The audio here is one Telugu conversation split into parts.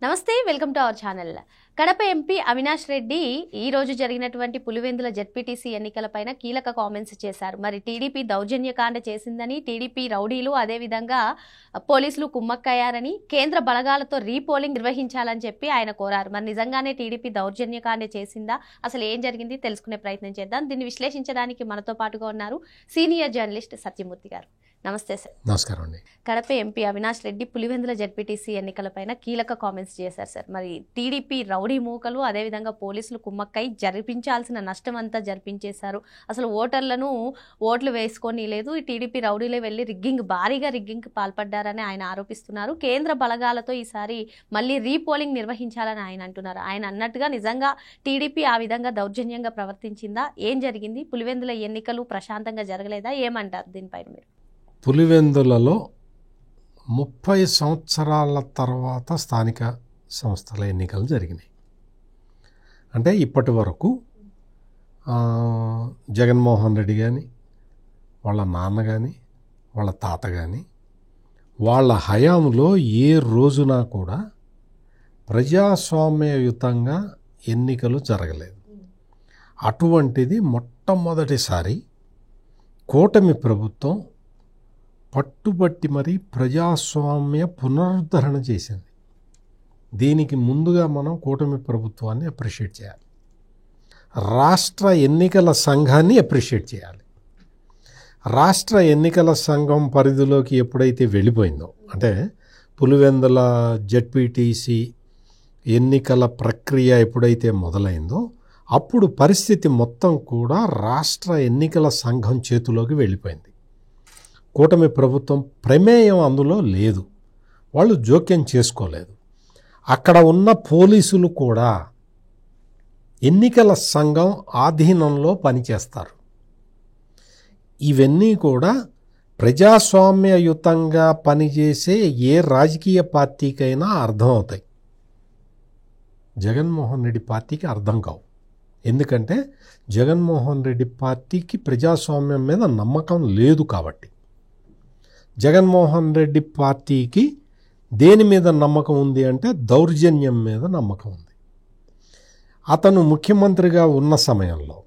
నమస్తే, welcome to our channel. Kadapa MP Avinash Reddy ఈ రోజు జరిగినటువంటి పులివెందుల జెడ్పీటీసీ ఎన్నికలపైన కీలక కామెంట్స్ చేశారు. మరి టీడీపీ దౌర్జన్యకాండ చేసిందని, టీడీపీ రౌడీలు అదేవిధంగా పోలీసులు కుమ్మక్కయ్యారని, కేంద్ర బలగాలతో రీపోలింగ్ నిర్వహించాలని చెప్పి ఆయన కోరారు. మరి నిజంగానే టీడీపీ దౌర్జన్యకాండ చేసిందా, అసలు ఏం జరిగింది తెలుసుకునే ప్రయత్నం చేద్దాం. దీన్ని విశ్లేషించడానికి మనతో పాటుగా ఉన్నారు సీనియర్ జర్నలిస్ట్ సత్యమూర్తి గారు. నమస్తే సార్. నమస్కారం అండి. కడప ఎంపీ అవినాష్ రెడ్డి పులివెందుల జెడ్పీటీసీ ఎన్నికలపైన కీలక కామెంట్స్ చేశారు సార్. మరి టీడీపీ రౌడీ మూకలు అదేవిధంగా పోలీసులు కుమ్మక్కై జరిపించాల్సిన నష్టం అంతా జరిపించేశారు. అసలు ఓటర్లను ఓట్లు వేసుకొని లేదు, ఈ టీడీపీ రౌడీలే వెళ్ళి భారీగా రిగ్గింగ్కి పాల్పడ్డారని ఆయన ఆరోపిస్తున్నారు. కేంద్ర బలగాలతో ఈసారి మళ్ళీ రీపోలింగ్ నిర్వహించాలని ఆయన అంటున్నారు. ఆయన అన్నట్టుగా నిజంగా టీడీపీ ఆ విధంగా దౌర్జన్యంగా ప్రవర్తించిందా, ఏం జరిగింది, పులివెందుల ఎన్నికలు ప్రశాంతంగా జరగలేదా, ఏమంటారు దీనిపైన మీరు? పులివెందులలో 30 సంవత్సరాల తర్వాత స్థానిక సంస్థల ఎన్నికలు జరిగినాయి. అంటే ఇప్పటి వరకు జగన్మోహన్ రెడ్డి కానీ, వాళ్ళ నాన్న కానీ, వాళ్ళ తాత కానీ, వాళ్ళ హయాంలో ఏ రోజున కూడా ప్రజాస్వామ్యయుతంగా ఎన్నికలు జరగలేదు. అటువంటిది మొట్టమొదటిసారి కూటమి ప్రభుత్వం పట్టుబట్టి మరీ ప్రజాస్వామ్య పునరుద్ధరణ చేసింది. దీనికి ముందుగా మనం కూటమి ప్రభుత్వాన్ని అప్రిషియేట్ చేయాలి, రాష్ట్ర ఎన్నికల సంఘాన్ని అప్రిషియేట్ చేయాలి. రాష్ట్ర ఎన్నికల సంఘం పరిధిలోకి ఎప్పుడైతే వెళ్ళిపోయిందో, అంటే పులివెందుల జెడ్పీటీసీ ఎన్నికల ప్రక్రియ ఎప్పుడైతే మొదలైందో అప్పుడు పరిస్థితి మొత్తం కూడా రాష్ట్ర ఎన్నికల సంఘం చేతిలోకి వెళ్ళిపోయింది. కూటమి ప్రభుత్వం ప్రమేయం అందులో లేదు, వాళ్ళు జోక్యం చేసుకోలేదు. అక్కడ ఉన్న పోలీసులు కూడా ఎన్నికల సంఘం ఆధీనంలో పనిచేస్తారు. ఇవన్నీ కూడా ప్రజాస్వామ్యయుతంగా పనిచేసే ఏ రాజకీయ పార్టీకైనా అర్థమవుతాయి. జగన్మోహన్ రెడ్డి పార్టీకి అర్థం కావు. ఎందుకంటే జగన్మోహన్ రెడ్డి పార్టీకి ప్రజాస్వామ్యం మీద నమ్మకం లేదు కాబట్టి. జగన్మోహన్ రెడ్డి పార్టీకి దేని మీద నమ్మకం ఉంది అంటే దౌర్జన్యం మీద నమ్మకం ఉంది. అతను ముఖ్యమంత్రిగా ఉన్న సమయంలో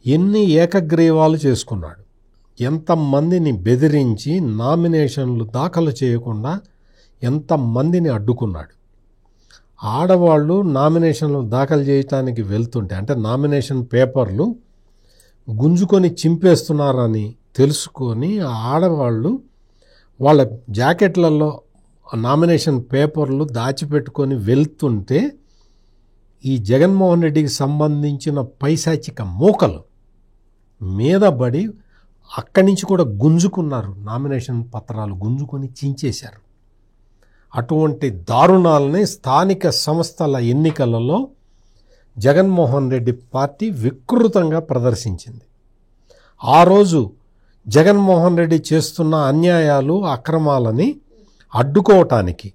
ఎన్ని ఏకగ్రీవాలు చేసుకున్నాడు, ఎంతమందిని బెదిరించి నామినేషన్లు దాఖలు చేయకుండా ఎంతమందిని అడ్డుకున్నాడు. ఆడవాళ్ళు నామినేషన్లు దాఖలు చేయటానికి వెళ్తుంటే, అంటే నామినేషన్ పేపర్లు గుంజుకొని చింపేస్తున్నారని తెలుసుకొని ఆడవాళ్ళు వాళ్ళ జాకెట్లలో నామినేషన్ పేపర్లు దాచిపెట్టుకొని వెళ్తుంటే ఈ జగన్మోహన్ రెడ్డికి సంబంధించిన పైశాచిక మూకలు మీద పడి అక్కడి నుంచి కూడా గుంజుకున్నారు, నామినేషన్ పత్రాలు గుంజుకొని చించేశారు. అటువంటి దారుణాలని స్థానిక సంస్థల ఎన్నికలలో జగన్మోహన్ రెడ్డి పార్టీ వికృతంగా ప్రదర్శించింది. ఆ రోజు జగన్మోహన్ రెడ్డి చేస్తున్న అన్యాయాలు అక్రమాలని అడ్డుకోవటానికి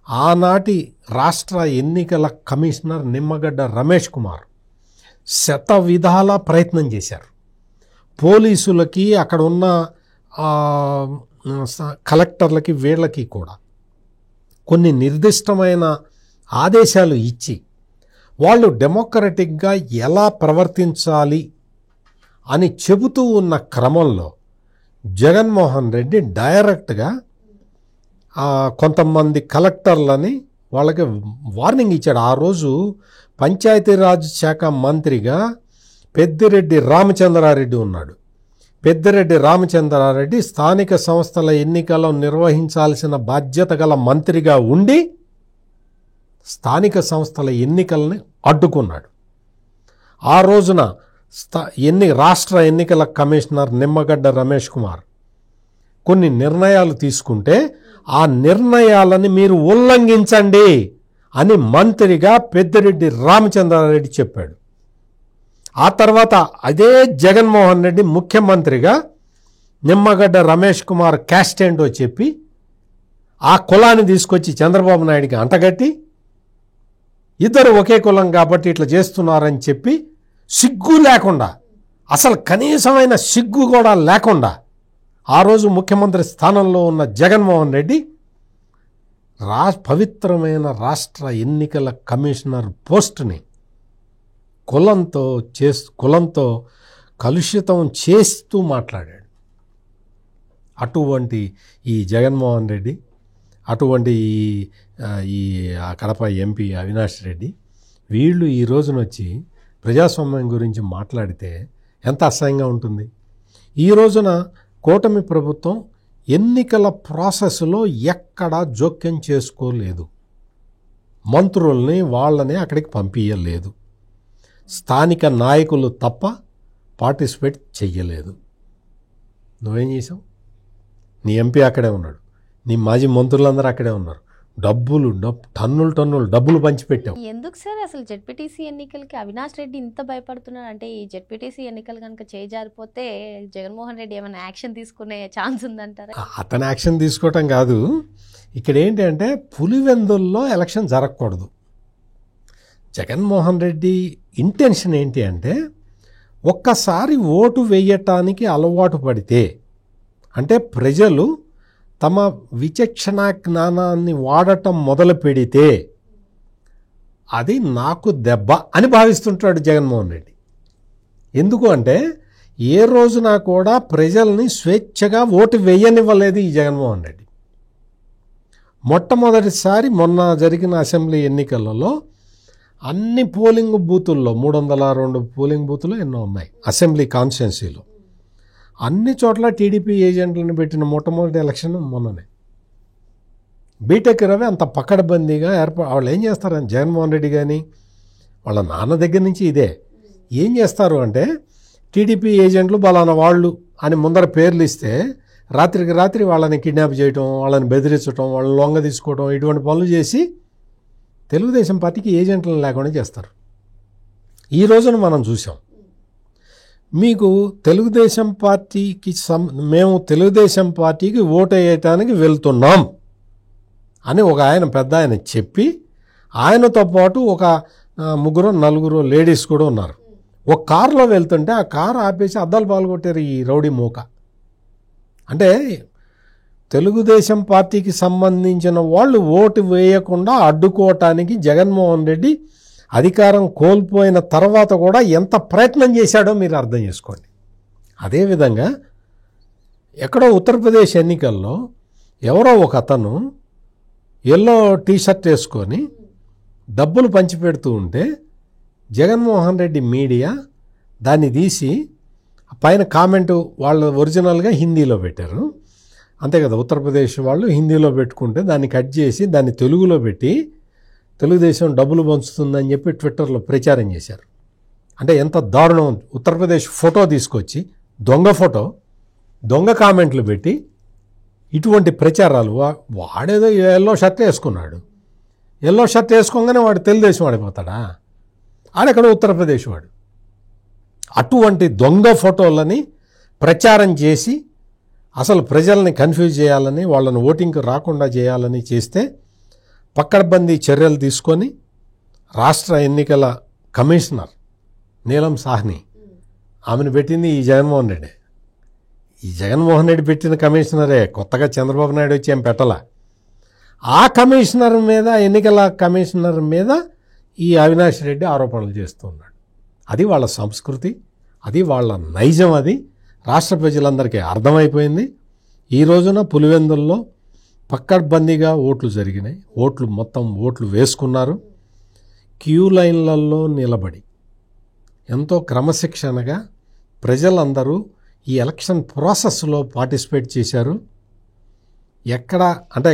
ఆనాటి రాష్ట్ర ఎన్నికల కమిషనర్ నిమ్మగడ్డ రమేష్ కుమార్ శత విధాల ప్రయత్నం చేశారు. పోలీసులకి, అక్కడ ఉన్న కలెక్టర్లకి, వీళ్ళకి కూడా కొన్ని నిర్దిష్టమైన ఆదేశాలు ఇచ్చి వాళ్ళు డెమోక్రటిక్గా ఎలా ప్రవర్తించాలి అని చెబుతూ ఉన్న క్రమంలో జగన్మోహన్ రెడ్డి డైరెక్ట్గా కొంతమంది కలెక్టర్లని వాళ్ళకి వార్నింగ్ ఇచ్చాడు. ఆ రోజు పంచాయతీరాజ్ శాఖ మంత్రిగా పెద్దిరెడ్డి రామచంద్రారెడ్డి ఉన్నాడు. పెద్దిరెడ్డి రామచంద్రారెడ్డి స్థానిక సంస్థల ఎన్నికలు నిర్వహించాల్సిన బాధ్యత గల మంత్రిగా ఉండి స్థానిక సంస్థల ఎన్నికల్ని అడ్డుకున్నాడు. ఆ రోజున రాష్ట్ర ఎన్నికల కమిషనర్ నిమ్మగడ్డ రమేష్ కుమార్ కొన్ని నిర్ణయాలు తీసుకుంటే ఆ నిర్ణయాలని మీరు ఉల్లంఘించండి అని మంత్రిగా పెద్దిరెడ్డి రామచంద్రారెడ్డి చెప్పాడు. ఆ తర్వాత అదే జగన్మోహన్ రెడ్డి ముఖ్యమంత్రిగా నిమ్మగడ్డ రమేష్ కుమార్ క్యాస్ట్ ఏంటో చెప్పి ఆ కులాన్ని తీసుకొచ్చి చంద్రబాబు నాయుడికి అంటగట్టి ఇద్దరు ఒకే కులం కాబట్టి ఇట్లా చేస్తున్నారని చెప్పి సిగ్గు లేకుండా, అసలు కనీసమైన సిగ్గు కూడా లేకుండా ఆ రోజు ముఖ్యమంత్రి స్థానంలో ఉన్న జగన్మోహన్ రెడ్డి పవిత్రమైన రాష్ట్ర ఎన్నికల కమిషనర్ పోస్టుని కులంతో కలుషితం చేస్తూ మాట్లాడాడు. అటువంటి ఈ జగన్మోహన్ రెడ్డి, అటువంటి ఈ కడప ఎంపీ అవినాష్ రెడ్డి, వీళ్ళు ఈ రోజున వచ్చి ప్రజాస్వామ్యం గురించి మాట్లాడితే ఎంత అసహ్యంగా ఉంటుంది. ఈ రోజున కూటమి ప్రభుత్వం ఎన్నికల ప్రాసెస్లో ఎక్కడా జోక్యం చేసుకోలేదు. మంత్రుల్ని వాళ్ళని అక్కడికి పంపించలేదు. స్థానిక నాయకులు తప్ప పార్టిసిపేట్ చెయ్యలేదు. నువ్వేం చేసావు? నీ ఎంపీ అక్కడే ఉన్నాడు, నీ మాజీ మంత్రులందరూ అక్కడే ఉన్నారు. టన్నులు డబ్బులు పంచిపెట్టావు. ఎందుకు సార్ అసలు జెడ్పీటీసీ ఎన్నికలకి అవినాష్ రెడ్డి ఇంత భయపడుతున్నాడు? అంటే ఈ జెడ్పీటీసీ ఎన్నికలు కనుక చేజారిపోతే జగన్మోహన్ రెడ్డి ఏమైనా యాక్షన్ తీసుకునే ఛాన్స్ ఉందంటారా? అతను యాక్షన్ తీసుకోవటం కాదు, ఇక్కడ ఏంటి అంటే పులివెందుల్లో ఎలక్షన్ జరగకూడదు. జగన్మోహన్ రెడ్డి ఇంటెన్షన్ ఏంటి అంటే ఒక్కసారి ఓటు వేయటానికి అలవాటు పడితే, అంటే ప్రజలు తమ విచక్షణ జ్ఞానాన్ని వాడటం మొదలు పెడితే అది నాకు దెబ్బ అని భావిస్తుంటాడు జగన్మోహన్ రెడ్డి. ఎందుకు అంటే ఏ రోజున కూడా ప్రజల్ని స్వేచ్ఛగా ఓటు వేయనివ్వలేదు ఈ జగన్మోహన్ రెడ్డి. మొట్టమొదటిసారి మొన్న జరిగిన అసెంబ్లీ ఎన్నికలలో అన్ని పోలింగ్ బూతుల్లో 302 పోలింగ్ బూతులు ఎన్నో ఉన్నాయి అసెంబ్లీ కాన్స్టిట్యున్సీలో. అన్ని చోట్ల టీడీపీ ఏజెంట్లను పెట్టిన మొట్టమొదటి ఎలక్షన్ మొన్ననే. బీటెక్ రవి అంత పకడ్బందీగా వాళ్ళు ఏం చేస్తారని జగన్మోహన్ రెడ్డి కానీ వాళ్ళ నాన్న దగ్గర నుంచి ఇదే ఏం చేస్తారు అంటే టీడీపీ ఏజెంట్లు బలానా వాళ్ళు అని ముందర పేర్లు ఇస్తే రాత్రికి రాత్రి వాళ్ళని కిడ్నాప్ చేయటం, వాళ్ళని బెదిరించడం, వాళ్ళని లొంగ తీసుకోవడం, ఇటువంటి పనులు చేసి తెలుగుదేశం పార్టీకి ఏజెంట్లను లేకుండా చేస్తారు. ఈ రోజున మనం చూసాం. మీకు తెలుగుదేశం పార్టీకి మేము తెలుగుదేశం పార్టీకి ఓటు వేయటానికి వెళ్తున్నాం అని ఒక ఆయన పెద్ద ఆయన చెప్పి ఆయనతో పాటు ఒక 3-4 లేడీస్ కూడా ఉన్నారు. ఒక కారులో వెళ్తుంటే ఆ కారు ఆపేసి అద్దాలు పాల్గొట్టారు ఈ రౌడీ మూక. అంటే తెలుగుదేశం పార్టీకి సంబంధించిన వాళ్ళు ఓటు వేయకుండా అడ్డుకోవటానికి జగన్మోహన్ రెడ్డి అధికారం కోల్పోయిన తర్వాత కూడా ఎంత ప్రయత్నం చేశాడో మీరు అర్థం చేసుకోండి. అదేవిధంగా ఎక్కడో ఉత్తరప్రదేశ్ ఎన్నికల్లో ఎవరో ఒక అతను ఎల్లో టీషర్ట్ వేసుకొని డబ్బులు పంచిపెడుతూ ఉంటే జగన్మోహన్ రెడ్డి మీడియా దాన్ని తీసి పైన కామెంటు వాళ్ళు ఒరిజినల్గా హిందీలో పెట్టారు. అంతే కదా, ఉత్తరప్రదేశ్ వాళ్ళు హిందీలో పెట్టుకుంటే దాన్ని కట్ చేసి దాన్ని తెలుగులో పెట్టి తెలుగుదేశం డబ్బులు పంచుతుందని చెప్పి ట్విట్టర్లో ప్రచారం చేశారు. అంటే ఎంత దారుణం. ఉత్తరప్రదేశ్ ఫోటో తీసుకొచ్చి దొంగ కామెంట్లు పెట్టి ఇటువంటి ప్రచారాలు. వాడేదో ఎల్లో షర్ట్ వేసుకున్నాడు, ఎల్లో షర్ట్ వేసుకోగానే వాడు తెలుగుదేశం వాడిపోతాడా? ఆడెక్కడ ఉత్తరప్రదేశ్ వాడు. అటువంటి దొంగ ఫోటోలని ప్రచారం చేసి అసలు ప్రజల్ని కన్ఫ్యూజ్ చేయాలని, వాళ్ళని ఓటింగ్కి రాకుండా చేయాలని చేస్తే పకడ్బందీ చర్యలు తీసుకొని రాష్ట్ర ఎన్నికల కమిషనర్ నీలం సాహ్ని ఆమెను పెట్టింది ఈ జగన్మోహన్ రెడ్డి. ఈ జగన్మోహన్ రెడ్డి పెట్టిన కమిషనరే, కొత్తగా చంద్రబాబు నాయుడు వచ్చి ఏం పెట్టాల. ఆ కమిషనర్ మీద, ఎన్నికల కమిషనర్ మీద ఈ అవినాష్ రెడ్డి ఆరోపణలు చేస్తూ ఉన్నాడు. అది వాళ్ళ సంస్కృతి, అది వాళ్ళ నైజం. అది రాష్ట్ర ప్రజలందరికీ అర్థమైపోయింది. ఈ రోజున పులివెందుల్లో పక్కడ్బందీగా ఓట్లు జరిగినాయి. ఓట్లు వేసుకున్నారు. క్యూ లైన్లలో నిలబడి ఎంతో క్రమశిక్షణగా ప్రజలందరూ ఈ ఎలక్షన్ ప్రాసెస్లో పార్టిసిపేట్ చేశారు. ఎక్కడ అంటే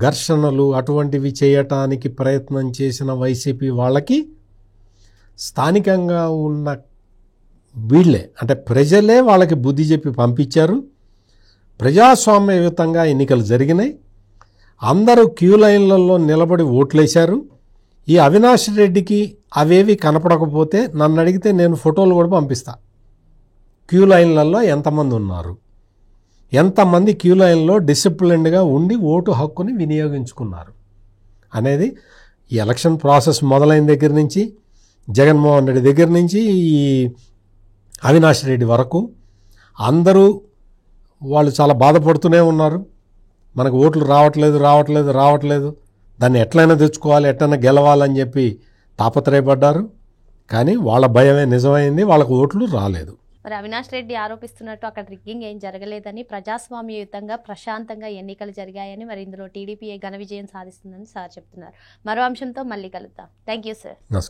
ఘర్షణలు అటువంటివి చేయటానికి ప్రయత్నం చేసిన వైసీపీ వాళ్ళకి స్థానికంగా ఉన్న వీళ్ళే అంటే ప్రజలే వాళ్ళకి బుద్ధి చెప్పి పంపించారు. ప్రజాస్వామ్యయుతంగా ఎన్నికలు జరిగినాయి. అందరూ క్యూ లైన్లలో నిలబడి ఓట్లేశారు. ఈ అవినాష్ రెడ్డికి అవేవి కనపడకపోతే నన్ను అడిగితే నేను ఫోటోలు కూడా పంపిస్తా. క్యూ లైన్లలో ఎంతమంది ఉన్నారు, ఎంతమంది క్యూ లైన్లో డిసిప్లిన్డ్గా ఉండి ఓటు హక్కుని వినియోగించుకున్నారు అనేది ఈ ఎలక్షన్ ప్రాసెస్ మొదలైన దగ్గర నుంచి, జగన్మోహన్ రెడ్డి దగ్గర నుంచి ఈ అవినాష్ రెడ్డి వరకు అందరూ వాళ్ళు చాలా బాధపడుతూనే ఉన్నారు. మనకు ఓట్లు రావట్లేదు. దాన్ని ఎట్లయినా తెచ్చుకోవాలి, ఎట్లయినా గెలవాలని చెప్పి తాపత్రయపడ్డారు. కానీ వాళ్ళ భయమే నిజమైంది, వాళ్ళకు ఓట్లు రాలేదు. మరి అవినాష్ రెడ్డి ఆరోపిస్తున్నట్టు అక్కడ రిగ్గింగ్ ఏం జరగలేదని, ప్రజాస్వామ్యయుతంగా ప్రశాంతంగా ఎన్నికలు జరిగాయని, మరి ఇందులో టీడీపీ ఘన విజయం సాధిస్తుందని సార్ చెప్తున్నారు. మరో అంశంతో మళ్ళీ కలుద్దాం. Thank you sir. నమస్కారం.